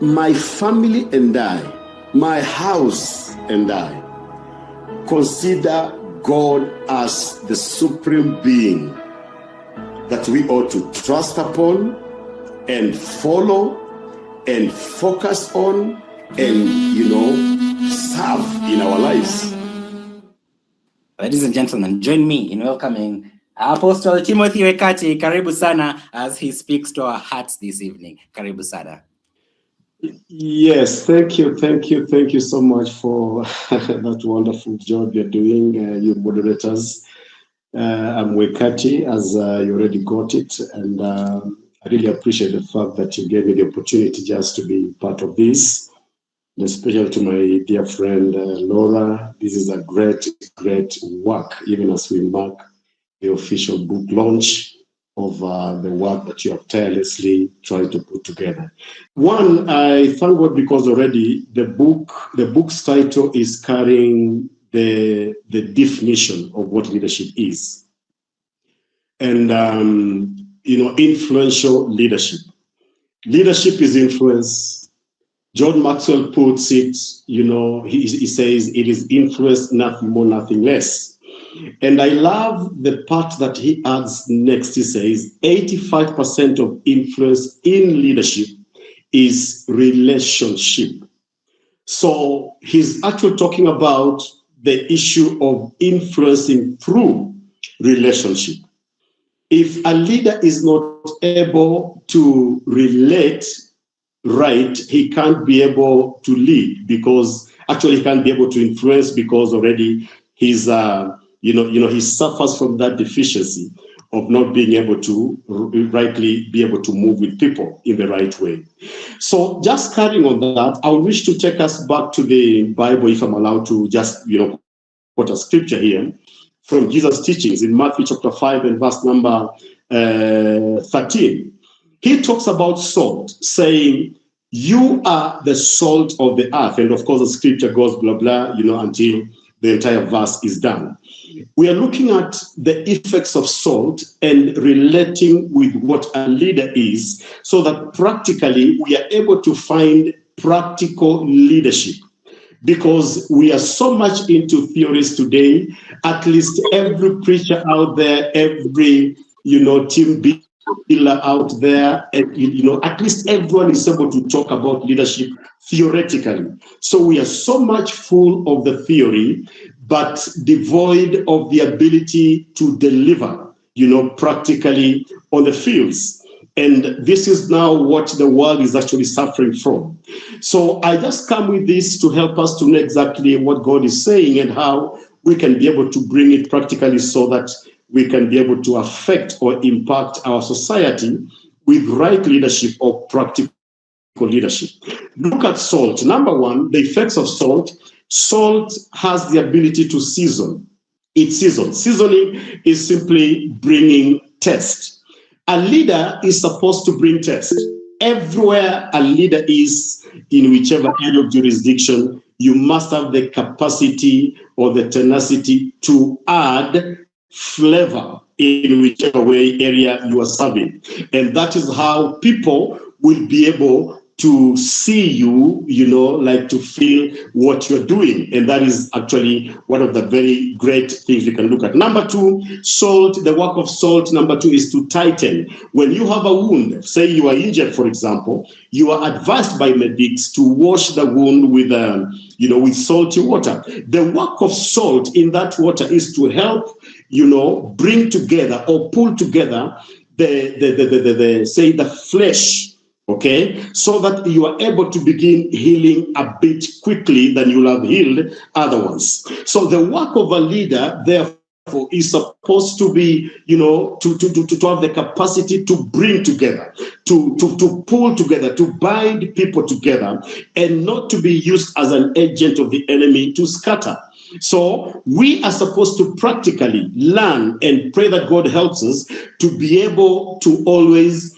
my family and I, my house and I, consider God as the supreme being that we ought to trust upon and follow and focus on and, serve in our lives. Ladies and gentlemen, join me in welcoming Apostle Timothy Wekati. Karibu sana as he speaks to our hearts this evening. Karibu sana. Yes, thank you so much for that wonderful job you're doing, you moderators. I'm Wekati, as you already got it, and I really appreciate the fact that you gave me the opportunity just to be part of this, and especially to my dear friend Laura. This is a great work, even as we mark the official book launch of the work that you have tirelessly tried to put together. One, I thank God because already the book's title is carrying the definition of what leadership is. And, influential leadership. Leadership is influence. John Maxwell puts it, he says it is influence, nothing more, nothing less. And I love the part that he adds next. He says 85% of influence in leadership is relationship. So he's actually talking about the issue of influencing through relationship. If a leader is not able to relate right, he can't be able to lead, because actually he can't be able to influence, because already he's he suffers from that deficiency of not being able to rightly be able to move with people in the right way. So just carrying on that, I wish to take us back to the Bible, if I'm allowed to just, quote a scripture here from Jesus' teachings in Matthew chapter 5 and verse number 13. He talks about salt, saying, you are the salt of the earth. And of course, the scripture goes blah, blah, until the entire verse is done. We are looking at the effects of salt and relating with what a leader is, so that practically we are able to find practical leadership. Because we are so much into theories today, at least every preacher out there, every, team builder out there, and, at least everyone is able to talk about leadership theoretically. So we are so much full of the theory, but devoid of the ability to deliver, practically on the fields. And this is now what the world is actually suffering from. So I just come with this to help us to know exactly what God is saying and how we can be able to bring it practically, so that we can be able to affect or impact our society with right leadership or practical leadership. Look at salt. Number one, the effects of salt. Salt has the ability to season. It seasons. Seasoning is simply bringing taste. A leader is supposed to bring taste. Everywhere a leader is, in whichever area of jurisdiction, you must have the capacity or the tenacity to add flavor in whichever way area you are serving. And that is how people will be able to see you, like to feel what you're doing. And that is actually one of the very great things we can look at. Number two, salt, the work of salt, number two, is to tighten. When you have a wound, say you are injured, for example, you are advised by medics to wash the wound with, with salty water. The work of salt in that water is to help, bring together or pull together the flesh, okay, so that you are able to begin healing a bit quickly than you'll have healed otherwise. So the work of a leader, therefore, is supposed to be, to have the capacity to bring together, to pull together, to bind people together, and not to be used as an agent of the enemy to scatter. So we are supposed to practically learn and pray that God helps us to be able to always,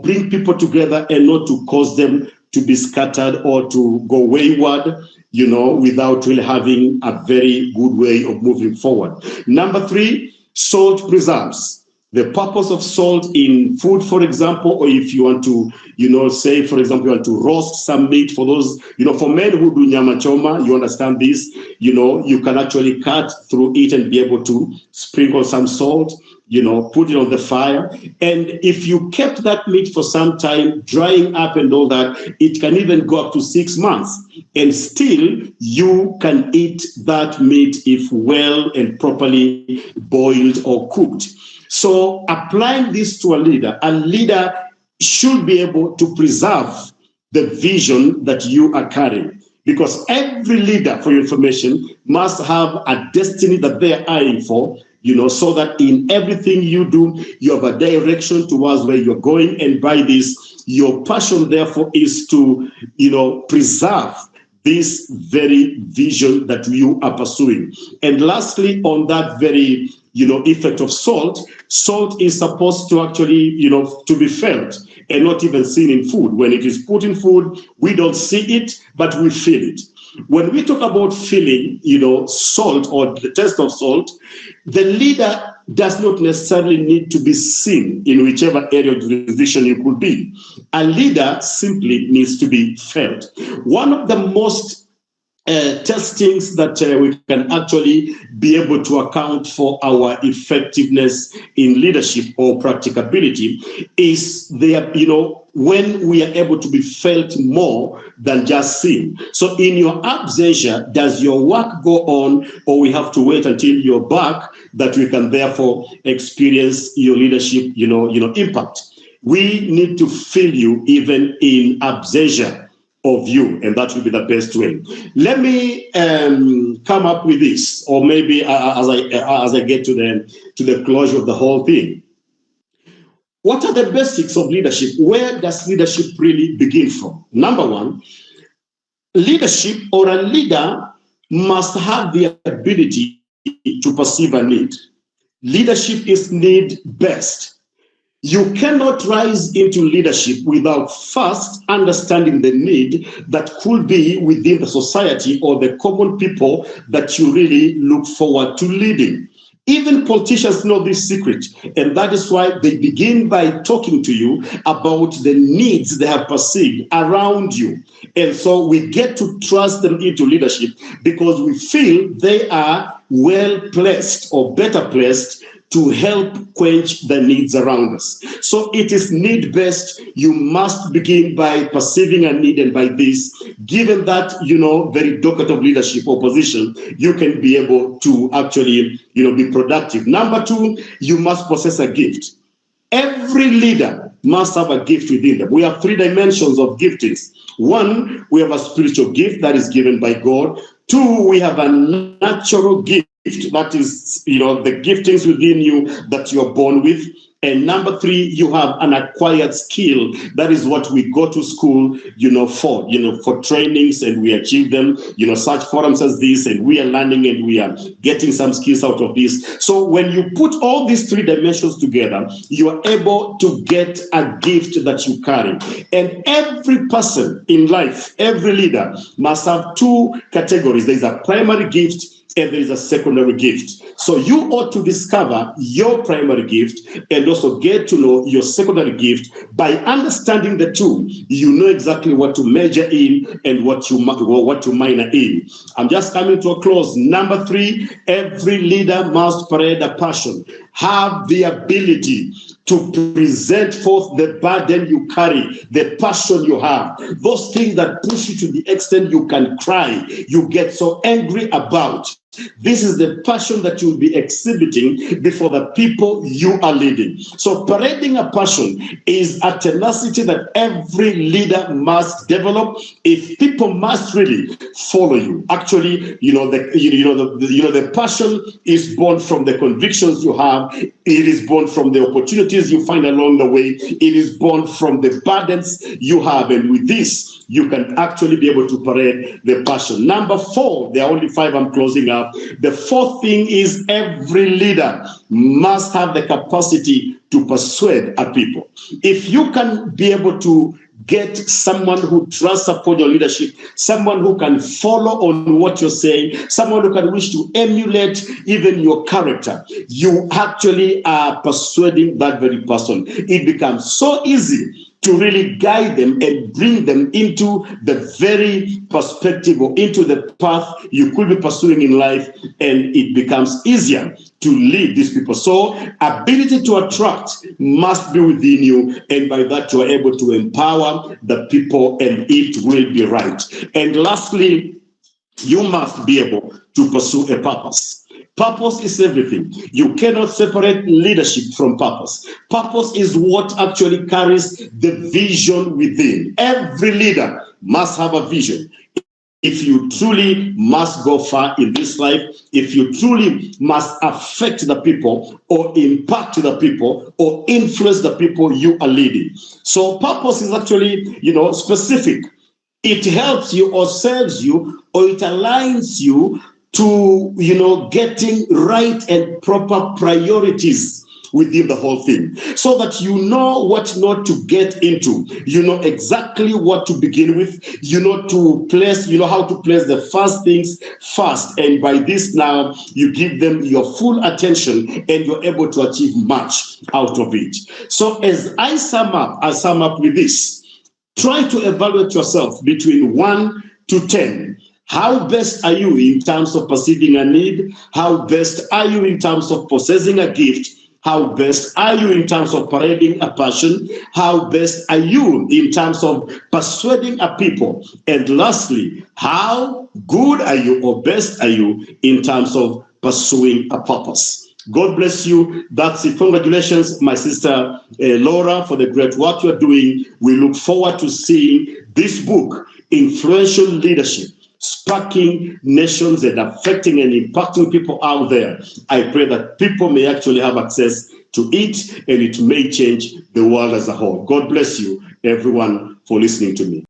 bring people together and not to cause them to be scattered or to go wayward, without really having a very good way of moving forward. Number three, salt preserves. The purpose of salt in food, for example, or if you want to, say, for example, you want to roast some meat for those, for men who do nyama choma, you understand this, you can actually cut through it and be able to sprinkle some salt, put it on the fire. And if you kept that meat for some time, drying up and all that, it can even go up to 6 months. And still, you can eat that meat if well and properly boiled or cooked. So applying this to a leader should be able to preserve the vision that you are carrying. Because every leader, for your information, must have a destiny that they are eyeing for, so that in everything you do, you have a direction towards where you're going. And by this, your passion, therefore, is to, preserve this very vision that you are pursuing. And lastly, on that very effect of salt is supposed to actually, to be felt and not even seen in food. When it is put in food, we don't see it, but we feel it. When we talk about feeling, salt or the taste of salt, the leader does not necessarily need to be seen in whichever area of jurisdiction you could be. A leader simply needs to be felt. One of the most testings that we can actually be able to account for our effectiveness in leadership or practicability is when we are able to be felt more than just seen. So in your absentia, does your work go on, or we have to wait until you're back that we can therefore experience your leadership, impact? We need to feel you even in absentia of you, and that will be the best way. Let me come up with this, or maybe as I get to the closure of the whole thing. What are the basics of leadership? Where does leadership really begin from? Number one, leadership or a leader must have the ability to perceive a need. Leadership is need-based. You cannot rise into leadership without first understanding the need that could be within the society or the common people that you really look forward to leading. Even politicians know this secret, and that is why they begin by talking to you about the needs they have perceived around you. And so we get to trust them into leadership because we feel they are well placed or better placed to help quench the needs around us. So it is need-based. You must begin by perceiving a need, and by this, given that, very docket of leadership or position, you can be able to actually, be productive. Number two, you must possess a gift. Every leader must have a gift within them. We have 3 dimensions of giftings. One, we have a spiritual gift that is given by God. 2, we have a natural gift. That is, the giftings within you that you're born with. And number 3, you have an acquired skill. That is what we go to school, for trainings, and we achieve them, such forums as this, and we are learning and we are getting some skills out of this. So when you put all these 3 dimensions together, you are able to get a gift that you carry. And every person in life, every leader must have 2 categories. There's a primary gift and there is a secondary gift. So you ought to discover your primary gift and also get to know your secondary gift. By understanding the 2, you know exactly what to major in and what to minor in. I'm just coming to a close. Number 3, every leader must parade a passion, have the ability to present forth the burden you carry, the passion you have, those things that push you to the extent you can cry, you get so angry about. This is the passion that you'll be exhibiting before the people you are leading. So parading a passion is a tenacity that every leader must develop if people must really follow you. Actually, the passion is born from the convictions you have. It is born from the opportunities you find along the way. It is born from the burdens you have. And with this, you can actually be able to parade the passion. Number 4, there are only 5, I'm closing up. The 4th thing is every leader must have the capacity to persuade a people. If you can be able to get someone who trusts upon your leadership, someone who can follow on what you're saying, someone who can wish to emulate even your character, you actually are persuading that very person. It becomes so easy to really guide them and bring them into the very perspective or into the path you could be pursuing in life, and it becomes easier to lead these people. So ability to attract must be within you, and by that you are able to empower the people, and it will be right. And lastly, you must be able to pursue a purpose. Purpose is everything. You cannot separate leadership from purpose. Purpose is what actually carries the vision within. Every leader must have a vision. If you truly must go far in this life, if you truly must affect the people or impact the people or influence the people you are leading. So purpose is actually, specific. It helps you or serves you or it aligns you to, getting right and proper priorities within the whole thing, so that you know what not to get into, you know exactly what to begin with, you know how to place the first things first, and by this now you give them your full attention and you're able to achieve much out of it. So as I sum up with this, try to evaluate yourself between 1 to 10. How best are you in terms of perceiving a need? How best are you in terms of possessing a gift? How best are you in terms of parading a passion? How best are you in terms of persuading a people? And lastly, how good are you or best are you in terms of pursuing a purpose? God bless you. That's it. Congratulations, my sister Laura, for the great work you're doing. We look forward to seeing this book, Influential Leadership, Sparking Nations and Affecting and Impacting People Out There. I pray that people may actually have access to it and it may change the world as a whole. God bless you, everyone, for listening to me.